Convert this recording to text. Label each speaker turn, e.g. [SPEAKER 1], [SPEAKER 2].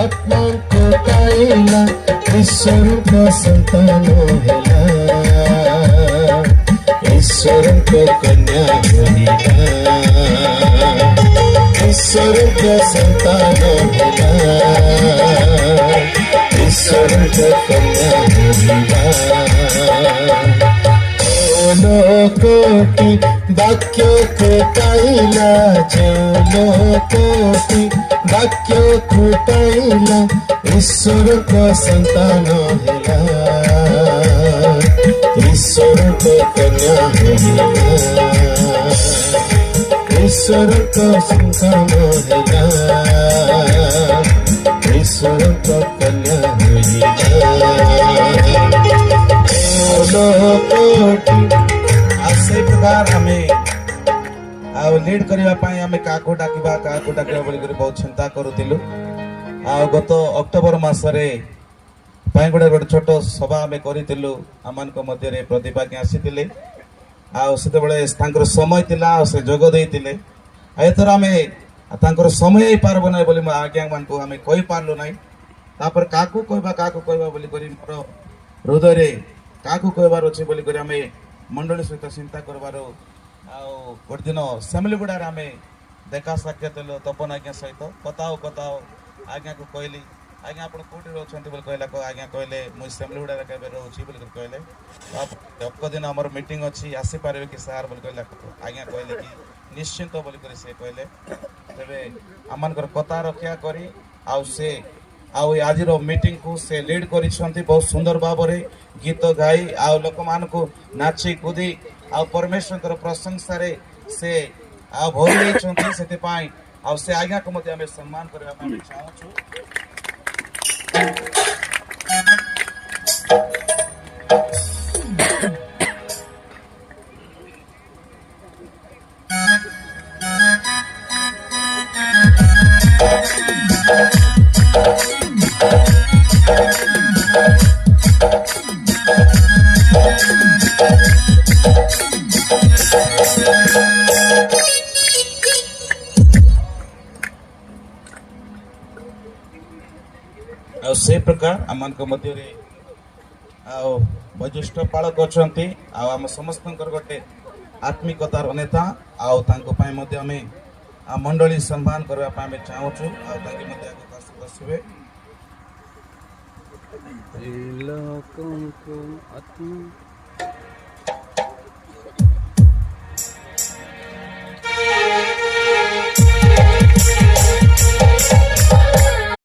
[SPEAKER 1] आत्माको पाइला ईश्वरको सन्तान होला ईश्वरको कन्या होला ईश्वरको सन्तान होला ईश्वरको कन्या होला कोटि वाक्यको पाइला कोटि वाक्यको पाइला ईश्वरको सन्तान होला ईश्वरको कन्या होला ईश्वरको सन्तान होला ईश्वरको कन्या होला से प्रकार हमें लीड करने आम क्या डाकवा क्या डाक बहुत चिंता करूँ गत अक्टोबर मसरे गोटे गोटे छोट सभा आम करूँ आम मध्य प्रदीप आज्ञा आसी से समय थिला से जोग देते एथर आम समय ही पार्ब ना बोली आज्ञा मान को आम कही पार्लु ना तापर क्या कहवा बोली मोर हृदय क्या कहबार अच्छे बोलिक आम मंडली सहित चिंता करबार गोटे दिन सेमलीगुड़ार आम देखा साक्षात तपन आज्ञा सहित कथाओ आज्ञा को कहली आज्ञा आप कौटी रोचे बोली कहला आज्ञा कहले मुझे सेमलीगुड़ार के रोची बोल कहले अक दिन आम मीटिंग अच्छी आसीपारे कि सार बोली कहला आज्ञा कहले कि निश्चिंत बोलिक से कहले तेरे आम कथा रक्षा करी से आज मीटिंग को से लीड कर बहुत सुंदर भाव में गीत गाई लोक मान को नाची कूदी परमेश्वर प्रशंसा से भरी से आज्ञा को सम्मान करने चाहूँ से प्रकार आम मध्य वैशिष्ट पालक अच्छा आम समस्त गोटे आत्मिकतार नेता आम मंडली सम्मान करने चाहूँ आगे
[SPEAKER 2] आत्मा